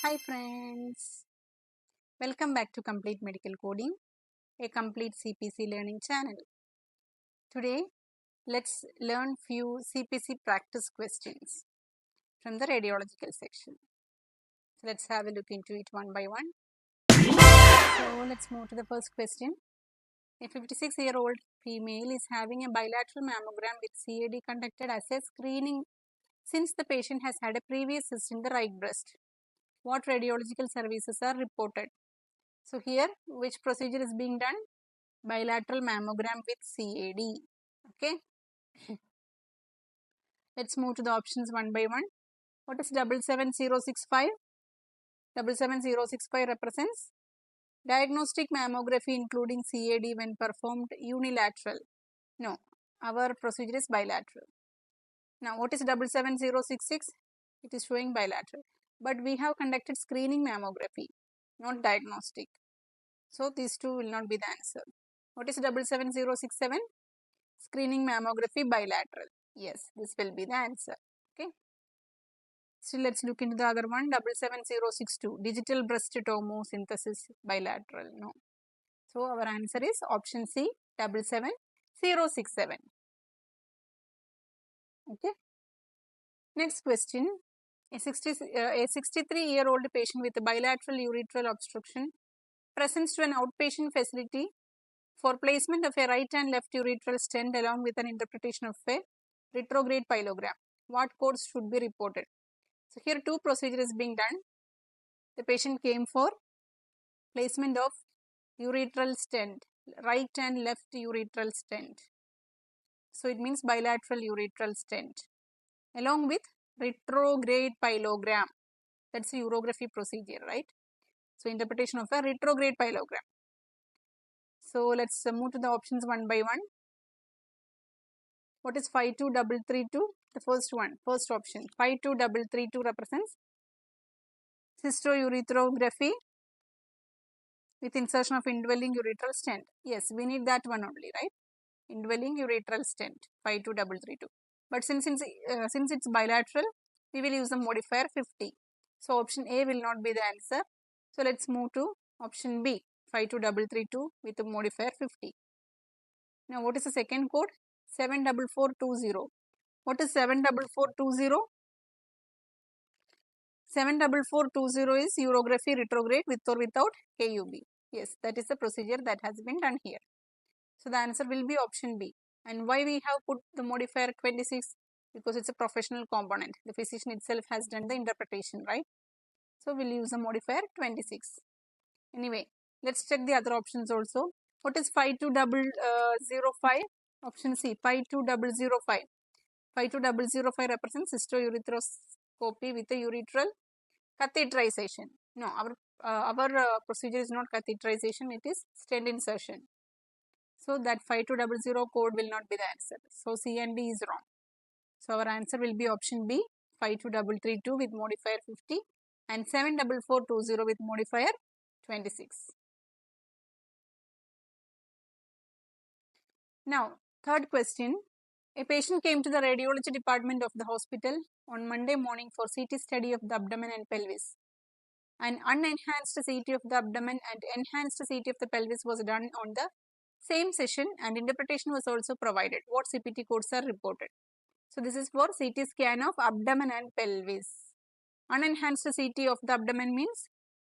Hi friends, welcome back to Complete Medical Coding, a complete CPC learning channel. Today, let's learn few CPC practice questions from the radiological section. So let's have a look into it one by one. So let's move to the first question. A 56-year-old female is having a bilateral mammogram with CAD conducted as a screening since the patient has had a previous cyst in the right breast. What radiological services are reported? So here, which procedure is being done? Bilateral mammogram with CAD. Okay. Let's move to the options one by one. What is 77065? 77065 represents diagnostic mammography including CAD when performed unilateral. No, our procedure is bilateral. Now, what is 77066? It is showing bilateral. But we have conducted screening mammography, not diagnostic. So, these two will not be the answer. What is 77067? Screening mammography bilateral. Yes, this will be the answer. Okay. So let's look into the other one. 77062. Digital breast tomosynthesis bilateral. No. So our answer is option C, 77067. Okay. Next question. A 63-year-old patient with a bilateral urethral obstruction presents to an outpatient facility for placement of a right and left urethral stent along with an interpretation of a retrograde pyelogram. What codes should be reported? So here two procedures is being done. The patient came for placement of urethral stent, right and left urethral stent. So it means bilateral urethral stent along with retrograde pyelogram. That's a urography procedure, right? So interpretation of a retrograde pyelogram. So let's move to the options one by one. What is 52332? The first one, first option. 52332 represents cystourethropography with insertion of indwelling urethral stent. Yes, we need that one only, right? Indwelling urethral stent, 52332. But since it's bilateral, we will use the modifier 50. So option A will not be the answer. So let's move to option B, 52332 with the modifier 50. Now what is the second code? 74420. What is 74420? 74420 is urography retrograde with or without KUB. Yes, that is the procedure that has been done here. So the answer will be option B. And why we have put the modifier 26? Because it's a professional component. The physician itself has done the interpretation, right? So we'll use the modifier 26. Anyway, let's check the other options also. What is 52005? Option C, 52005. 52005 represents cystourethropography with a urethral catheterization. No, our procedure is not catheterization, it is stent insertion. So that 5200 code will not be the answer. So C and D is wrong. So our answer will be option B, 52332 with modifier 50 and 74420 with modifier 26. Now, third question. A patient came to the radiology department of the hospital on Monday morning for CT study of the abdomen and pelvis. An unenhanced CT of the abdomen and enhanced CT of the pelvis was done on the same session and interpretation was also provided. What CPT codes are reported? So this is for CT scan of abdomen and pelvis. Unenhanced CT of the abdomen means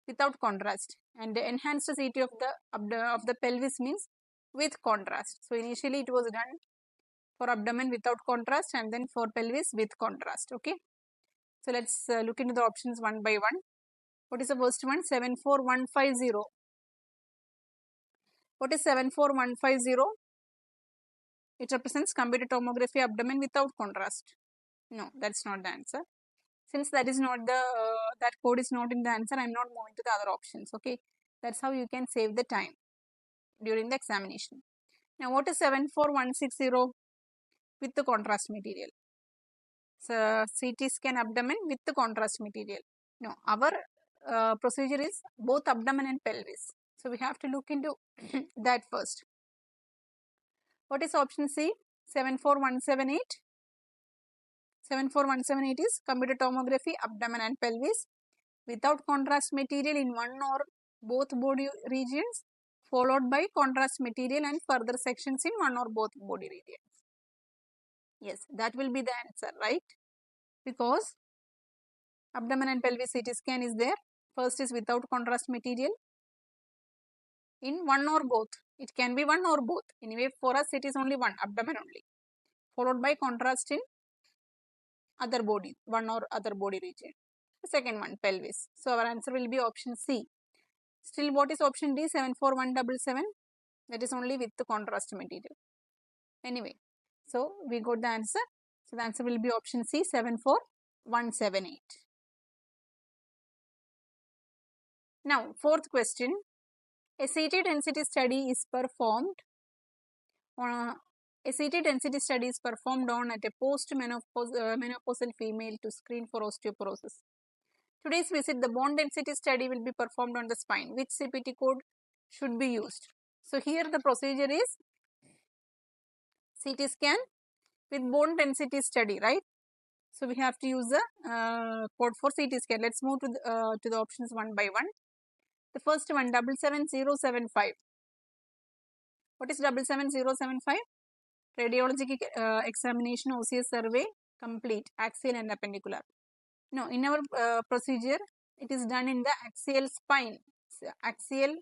without contrast and the enhanced CT of the pelvis means with contrast. So initially it was done for abdomen without contrast and then for pelvis with contrast. Okay. So let's look into the options one by one. What is the first one? 74150. What is 74150? It represents computed tomography abdomen without contrast. No, that's not the answer. Since that is not the that code is not in the answer, I am not moving to the other options. Okay, that's how you can save the time during the examination. Now, what is 74160 with the contrast material? So CT scan abdomen with the contrast material. No, our procedure is both abdomen and pelvis. So we have to look into that first. What is option C? 74178. 74178 is computed tomography, abdomen and pelvis without contrast material in one or both body regions, followed by contrast material and further sections in one or both body regions. Yes, that will be the answer, right? Because abdomen and pelvis CT scan is there. First is without contrast material in one or both. It can be one or both. Anyway, for us it is only one, abdomen only. Followed by contrast in other body, one or other body region. The second one, pelvis. So our answer will be option C. Still, what is option D? 74177. That is only with the contrast material. Anyway, so we got the answer. So the answer will be option C, 74178. Now, fourth question. A CT density study is performed on a CT density study is performed on at a post-menopausal female to screen for osteoporosis. Today's visit, the bone density study will be performed on the spine. Which CPT code should be used? So here the procedure is CT scan with bone density study, right? So we have to use the code for CT scan. Let's move to the options one by one. The first one, 77075. What is 77075? Radiology examination, OCS survey, complete, axial and appendicular. No, in our procedure, it is done in the axial spine. So, axial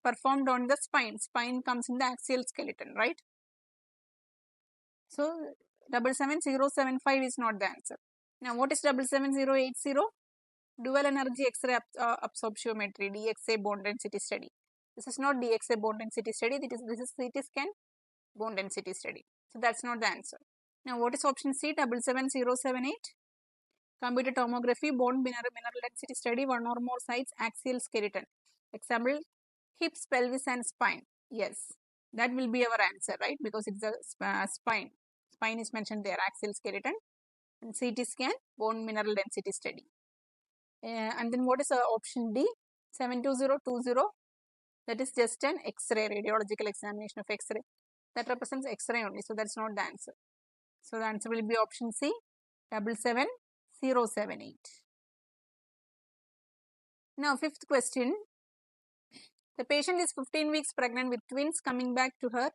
performed on the spine. Spine comes in the axial skeleton, right? So 77075 is not the answer. Now, what is 77080? Dual energy X-ray absorptiometry, DXA bone density study. This is not DXA bone density study. This is CT scan bone density study. So that's not the answer. Now, what is option C? 77078. Computed tomography, bone mineral density study, one or more sites, axial skeleton. Example, hips, pelvis and spine. Yes, that will be our answer, right? Because it's the spine. Spine is mentioned there, axial skeleton. And CT scan, bone mineral density study. And then what is option D? 72020. That is just an X-ray, radiological examination of X-ray. That represents X-ray only. So that's not the answer. So the answer will be option C, 77078. Now, fifth question. The patient is 15 weeks pregnant with twins coming back to her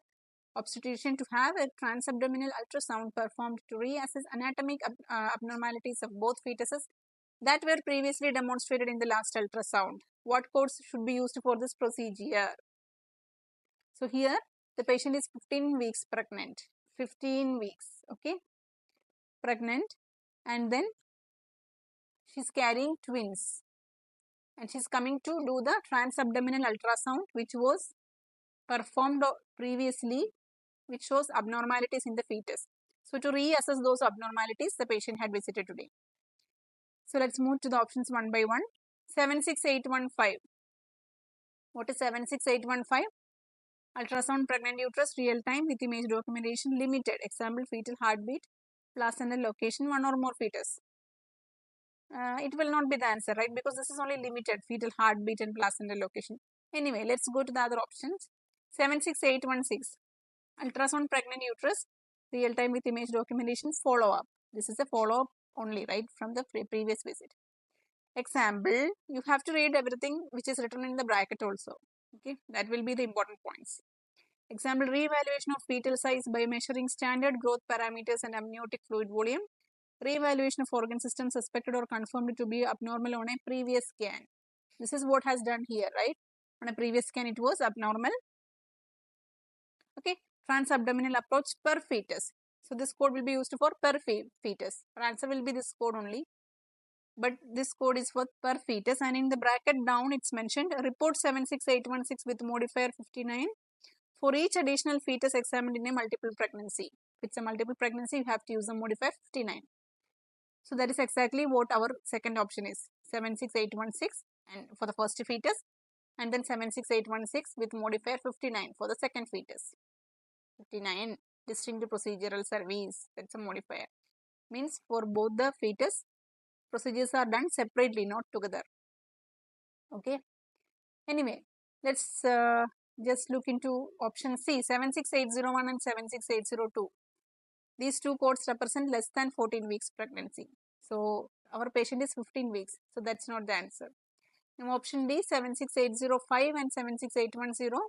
obstetrician to have a transabdominal ultrasound performed to reassess anatomic abnormalities of both fetuses that were previously demonstrated in the last ultrasound. What codes should be used for this procedure? So here the patient is 15 weeks pregnant. 15 weeks, okay, pregnant, and then she's carrying twins. And she's coming to do the transabdominal ultrasound, which was performed previously, which shows abnormalities in the fetus. So to reassess those abnormalities, the patient had visited today. So let's move to the options one by one. 76815. What is 76815? Ultrasound pregnant uterus, real time with image documentation, limited. Example, fetal heartbeat, placental location, one or more fetus. It will not be the answer, right? Because this is only limited, fetal heartbeat and placental location. Anyway, let's go to the other options. 76816. Ultrasound pregnant uterus, real time with image documentation, follow up. This is a follow up only, right, from the previous visit. Example, you have to read everything which is written in the bracket also. Okay, that will be the important points. Example, re-evaluation of fetal size by measuring standard growth parameters and amniotic fluid volume. Re-evaluation of organ system suspected or confirmed to be abnormal on a previous scan. This is what has done here, right? On a previous scan, it was abnormal. Okay, transabdominal approach per fetus. So this code will be used for per fetus. Our answer will be this code only. But this code is for per fetus, and in the bracket down it's mentioned report 76816 with modifier 59 for each additional fetus examined in a multiple pregnancy. If it's a multiple pregnancy, you have to use the modifier 59. So that is exactly what our second option is, 76816 and for the first fetus, and then 76816 with modifier 59 for the second fetus. 59 distinct procedural service, that's a modifier. Means for both the fetus, procedures are done separately, not together. Okay. Anyway, let's just look into option C, 76801 and 76802. These two codes represent less than 14 weeks pregnancy. So our patient is 15 weeks. So that's not the answer. Now option D, 76805 and 76810.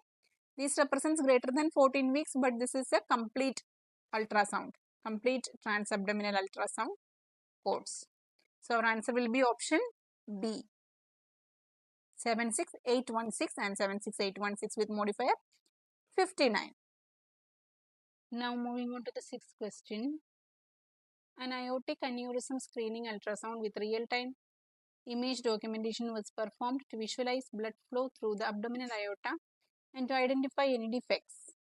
This represents greater than 14 weeks, but this is a complete ultrasound, complete transabdominal ultrasound codes. So our answer will be option B, 76816 and 76816 with modifier 59. Now moving on to the sixth question. An aortic aneurysm screening ultrasound with real-time image documentation was performed to visualize blood flow through the abdominal aorta and to identify any defects.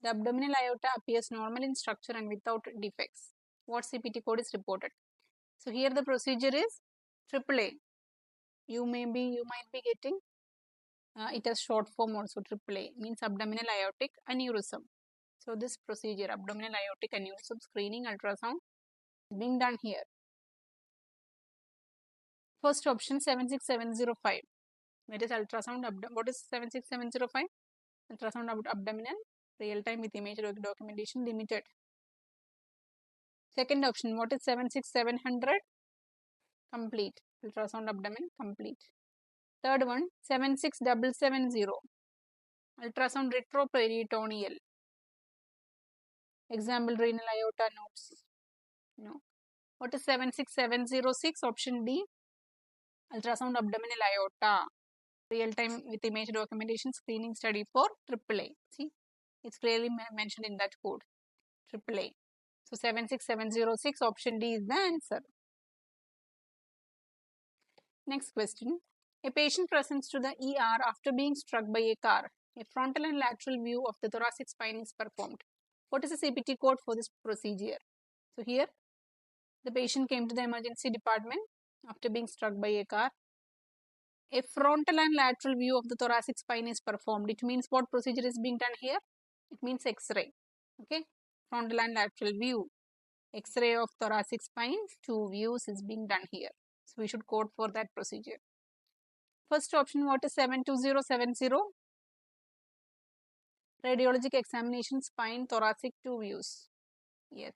The abdominal aorta appears normal in structure and without defects. What CPT code is reported? So here the procedure is AAA. You might be getting it as short form also. AAA means abdominal aortic aneurysm. So this procedure, abdominal aortic aneurysm screening ultrasound, is being done here. First option 76705. That is ultrasound. What is 76705? Ultrasound abdominal, real time with image documentation limited. Second option, what is 76700? Complete. Ultrasound abdomen, complete. Third one, 76770. Ultrasound retroperitoneal. Example, renal aorta nodes. No. What is 76706? Option D, ultrasound abdominal aorta. Real time with image documentation screening study for AAA. See, it's clearly mentioned in that code. AAA. So 76706, option D is the answer. Next question. A patient presents to the ER after being struck by a car. A frontal and lateral view of the thoracic spine is performed. What is the CPT code for this procedure? So here, the patient came to the emergency department after being struck by a car. A frontal and lateral view of the thoracic spine is performed. It means what procedure is being done here? It means X-ray. Okay, frontal and lateral view. X-ray of thoracic spine, 2 views is being done here. So we should code for that procedure. First option, what is 72070? Radiologic examination, spine, thoracic, 2 views. Yes,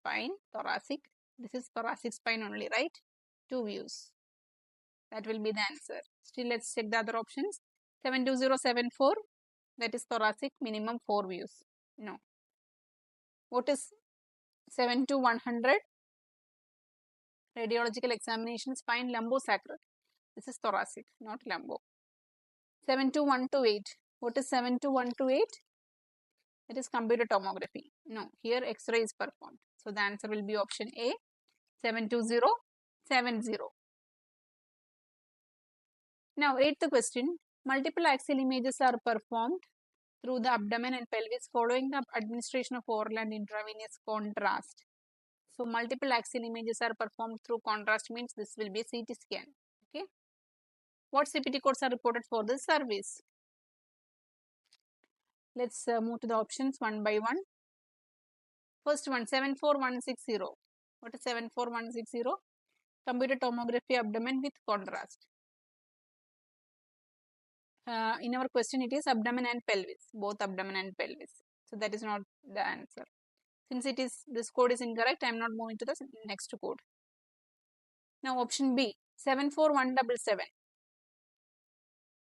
spine, thoracic. This is thoracic spine only, right? 2 views. That will be the answer. Still, let's check the other options. 72074, that is thoracic, minimum 4 views. No. What is 72100? Radiological examination, spine, lumbosacral. This is thoracic, not lumbo. 72128. What is 72128? It is computer tomography. No, here X-ray is performed. So the answer will be option A, 72070. Now, 8th question. Multiple axial images are performed through the abdomen and pelvis following the administration of oral and intravenous contrast. So, multiple axial images are performed through contrast means this will be a CT scan. Okay. What CPT codes are reported for this service? Let's move to the options one by one. First one, 74160. What is 74160? Computer tomography abdomen with contrast. In our question, it is abdomen and pelvis, both abdomen and pelvis. So that is not the answer. Since this code is incorrect, I am not moving to the next code. Now option B, 74177.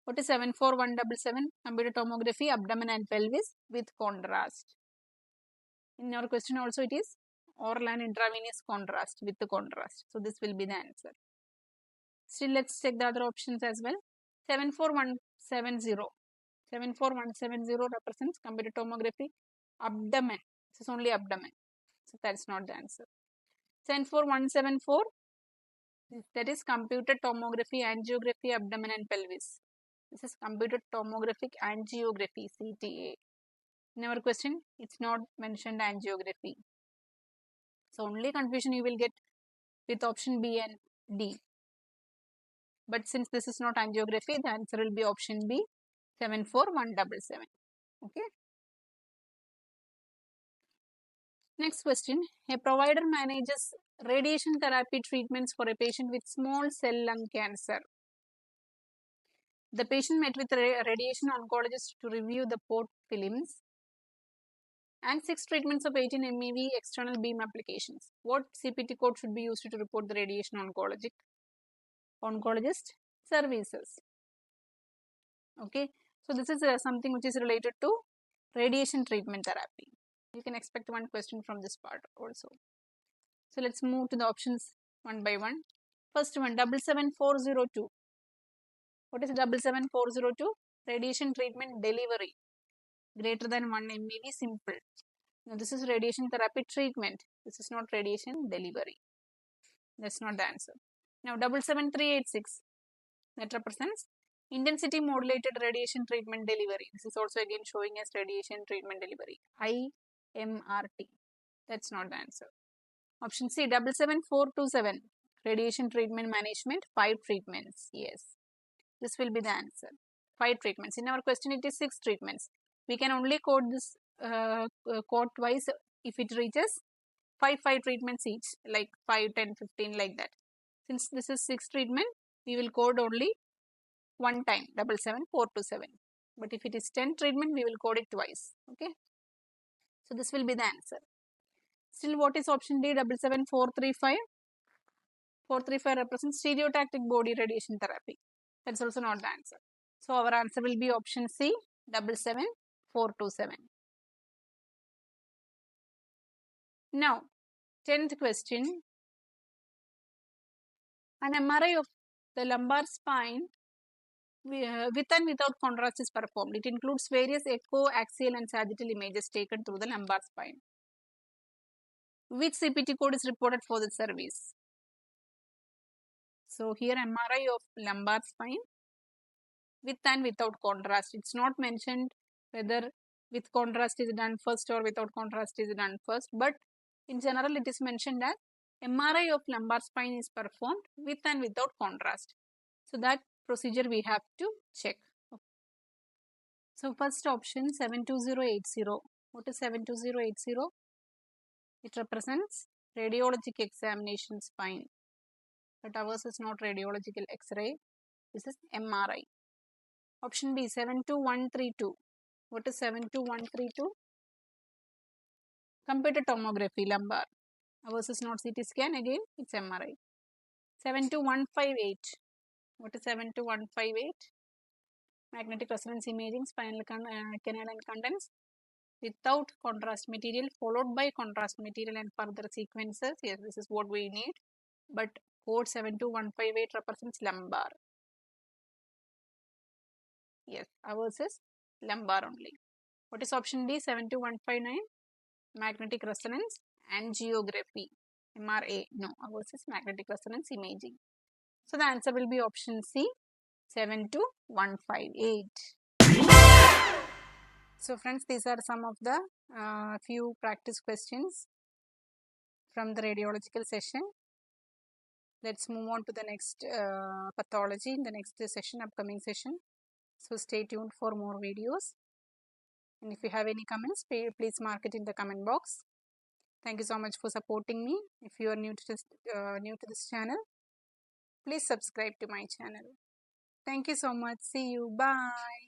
What is 74177? Computer tomography, abdomen and pelvis with contrast. In our question also it is oral and intravenous contrast with the contrast. So this will be the answer. Still, let's check the other options as well. 74170. 74170 represents computer tomography abdomen. This is only abdomen. So that's not the answer. 74174. That is computer tomography angiography abdomen and pelvis. This is computer tomographic angiography, CTA. In our question, it's not mentioned angiography. So only confusion you will get with option B and D. But since this is not angiography, the answer will be option B, 74177. Okay. Next question. A provider manages radiation therapy treatments for a patient with small cell lung cancer. The patient met with a radiation oncologist to review the port films. and 6 treatments of 18 MeV external beam applications. What CPT code should be used to report the radiation oncologist services? Okay, so this is something which is related to radiation treatment therapy. You can expect one question from this part also. So let's move to the options one by one. First one, 77402. What is 77402? Radiation treatment delivery greater than 1 MeV simple. Now this is radiation therapy treatment. This is not radiation delivery. That's not the answer. Now 77386. That represents intensity modulated radiation treatment delivery. This is also again showing as radiation treatment delivery. IMRT. That's not the answer. Option C, 77427. Radiation treatment management, 5 treatments. Yes, this will be the answer. 5 treatments. In our question, it is 6 treatments. We can only code this code twice if it reaches 5 treatments each, like 5, 10, 15, like that. Since this is 6 treatment, we will code only one time, 77427. But if it is 10 treatment, we will code it twice. Okay. So this will be the answer. Still, what is option D? 77435. 435 represents stereotactic body radiation therapy. That's also not the answer. So our answer will be option C, 77427. Now, 10th question. An MRI of the lumbar spine with and without contrast is performed. It includes various echo, axial and sagittal images taken through the lumbar spine. Which CPT code is reported for the service? So here MRI of lumbar spine with and without contrast. It's not mentioned whether with contrast is done first or without contrast is done first, but in general it is mentioned that MRI of lumbar spine is performed with and without contrast. So that procedure we have to check. So first option, 72080. What is 72080? It represents radiologic examination spine. But ours is not radiological X-ray. This is MRI. Option B, 72132. What is 72132? Computer tomography, lumbar. Ours is not CT scan, again it's MRI. 72158. What is 72158? Magnetic resonance imaging, spinal canal and contents without contrast material followed by contrast material and further sequences. Yes, this is what we need. But code 72158 represents lumbar. Yes, ours is lumbar only. What is option D? 72159. Magnetic resonance angiography. MRA. No, ours is magnetic resonance imaging. So the answer will be option C, 72158. So friends, these are some of the few practice questions from the radiological session. Let's move on to the next pathology in the next session, upcoming session. So stay tuned for more videos. And if you have any comments, please mark it in the comment box. Thank you so much for supporting me. If you are new to this channel, please subscribe to my channel. Thank you so much. See you. Bye.